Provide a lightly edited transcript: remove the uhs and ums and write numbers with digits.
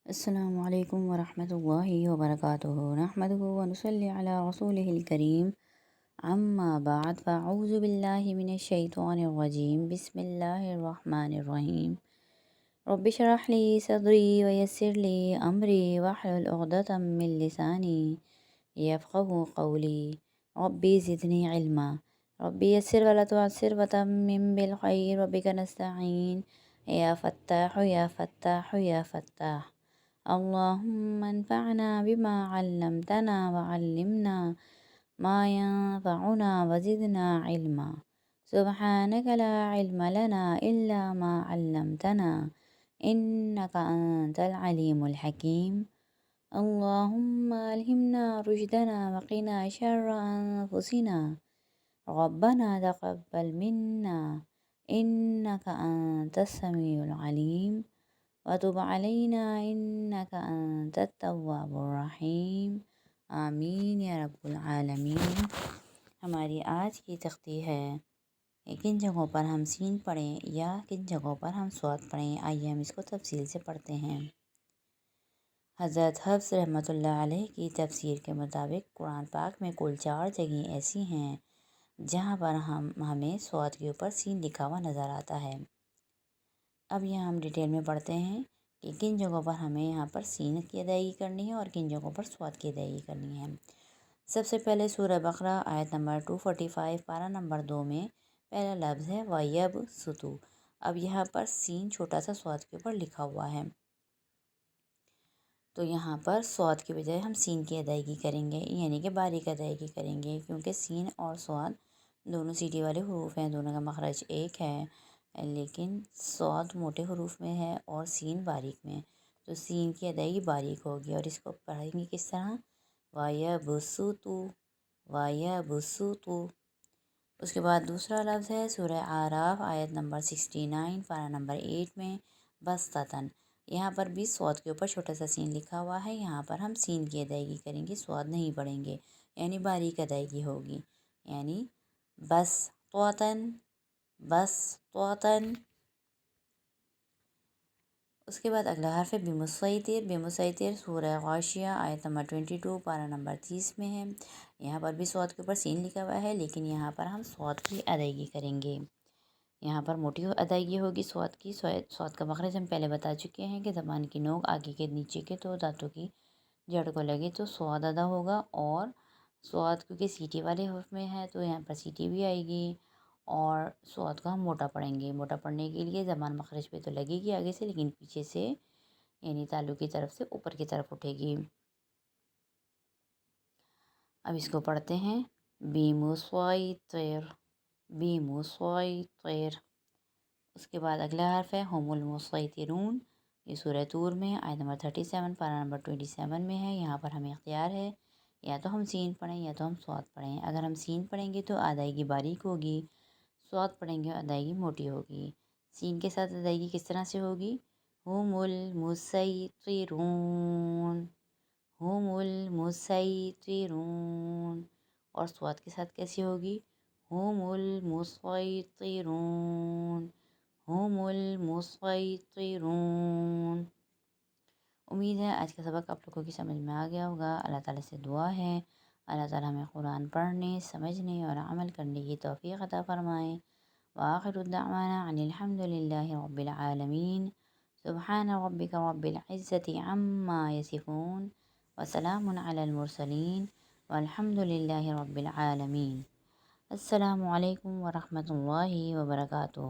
السلام علیکم ورحمۃ اللہ وبرکاتہ نحمدہ ونصلی علی رسولہ الکریم اما بعد فاعوذ باللہ من الشیطان الرجیم بسم اللہ الرحمن الرحیم رب اشرح لی صدری ویسر لی امری واحلل عقدۃ من لسانی یفقہوا قولی ربی زدنی علما ربی یسر ولا تعسر وتمم بالخیر وبک نستعین یا فتاح یا فتاح یا فتاح اللهم انفعنا بما علمتنا وعلمنا ما ينفعنا وزدنا علما سبحانك لا علم لنا إلا ما علمتنا إنك أنت العليم الحكيم اللهم ألهمنا رشدنا وقنا شر أنفسنا ربنا تقبل منا إنك أنت السميع العليم وتب علینا انک انت التواب الرحیم آمین یا رب العالمین۔ ہماری آج کی تختی ہے کن جگہوں پر ہم سین پڑھیں یا کن جگہوں پر ہم صاد پڑھیں، آئیے ہم اس کو تفصیل سے پڑھتے ہیں۔ حضرت حفص رحمۃ اللہ علیہ کی تفسیر کے مطابق قرآن پاک میں کل 4 جگہیں ایسی ہیں جہاں پر ہمیں صاد کے اوپر سین لکھا ہوا نظر آتا ہے۔ اب یہاں ہم ڈیٹیل میں پڑھتے ہیں کہ کن جگہوں پر ہمیں یہاں پر سین کی ادائیگی کرنی ہے اور کن جگہوں پر صاد کی ادائیگی کرنی ہے۔ سب سے پہلے سورہ بقرہ آیت نمبر 245 پارہ نمبر 2 میں پہلا لفظ ہے وَيَبْسُطُ۔ اب یہاں پر سین چھوٹا سا صاد کے اوپر لکھا ہوا ہے، تو یہاں پر صاد کے بجائے ہم سین کی ادائیگی کریں گے، یعنی کہ باریک ادائیگی کریں گے، کیونکہ سین اور صاد دونوں سیٹی والے حروف ہیں، دونوں کا مخرج ایک ہے، لیکن صاد موٹے حروف میں ہے اور سین باریک میں، تو سین کی ادائیگی باریک ہوگی اور اس کو پڑھیں گے کس طرح؟ وَيَبْسُطُ وَيَبْسُطُ۔ اس کے بعد دوسرا لفظ ہے سورہ اعراف آیت نمبر 69 پارہ نمبر 8 میں بسطتاً۔ یہاں پر بھی صاد کے اوپر چھوٹا سا سین لکھا ہوا ہے، یہاں پر ہم سین کی ادائیگی کریں گے، صاد نہیں پڑھیں گے، یعنی باریک ادائیگی ہوگی، یعنی بسطتاً بسطتاً۔ اس کے بعد اگلا حرف ہے بمسیطر۔ بمسیطر سورہ غاشیہ آیت نمبر 22 پارہ نمبر 30 میں ہے، یہاں پر بھی صاد کے اوپر سین لکھا ہوا ہے، لیکن یہاں پر ہم صاد کی ادائیگی کریں گے، یہاں پر موٹی ادائیگی ہوگی صاد کی۔ صاد کا مخرج ہم پہلے بتا چکے ہیں کہ زبان کی نوک آگے کے نیچے کے دو دانتوں کی جڑ کو لگے تو صاد ادا ہوگا، اور صاد کیونکہ سیٹی والے حرف میں ہے تو یہاں پر سیٹی بھی آئے گی، اور صاد کو ہم موٹا پڑھیں گے۔ موٹا پڑھنے کے لیے زبان مخرج پہ تو لگے گی آگے سے، لیکن پیچھے سے یعنی تالو کی طرف سے اوپر کی طرف اٹھے گی۔ اب اس کو پڑھتے ہیں بمسیطر بمسیطر۔ اس کے بعد اگلا حرف ہے ہم المسیطرون۔ یہ سورہ طور میں آیت نمبر 37 پارہ نمبر 27 میں ہے، یہاں پر ہمیں اختیار ہے یا تو ہم سین پڑھیں یا تو ہم صاد پڑھیں۔ اگر ہم سین پڑھیں گے تو ادائیگی باریک ہوگی، صاد پڑھیں گے ادائیگی موٹی ہوگی۔ سین کے ساتھ ادائیگی کس طرح سے ہوگی؟ ہم المسیطرون ہم المسیطرون، اور صاد کے ساتھ کیسی ہوگی؟ ہم المسیطرون ہم المسیطرون۔ امید ہے آج کا سبق آپ لوگوں کی سمجھ میں آ گیا ہوگا۔ اللہ تعالیٰ سے دعا ہے اللہ تعالیٰ ہمیں قرآن پڑھنے، سمجھنے اور عمل کرنے کی توفیق عطا فرمائے۔ وآخر دعوانا ان الحمد للہ رب العالمین۔ سبحان ربک رب العزة عما یصفون وسلام علی المرسلین والحمد للہ رب العالمین۔ السلام علیکم ورحمۃ اللہ وبرکاتہ۔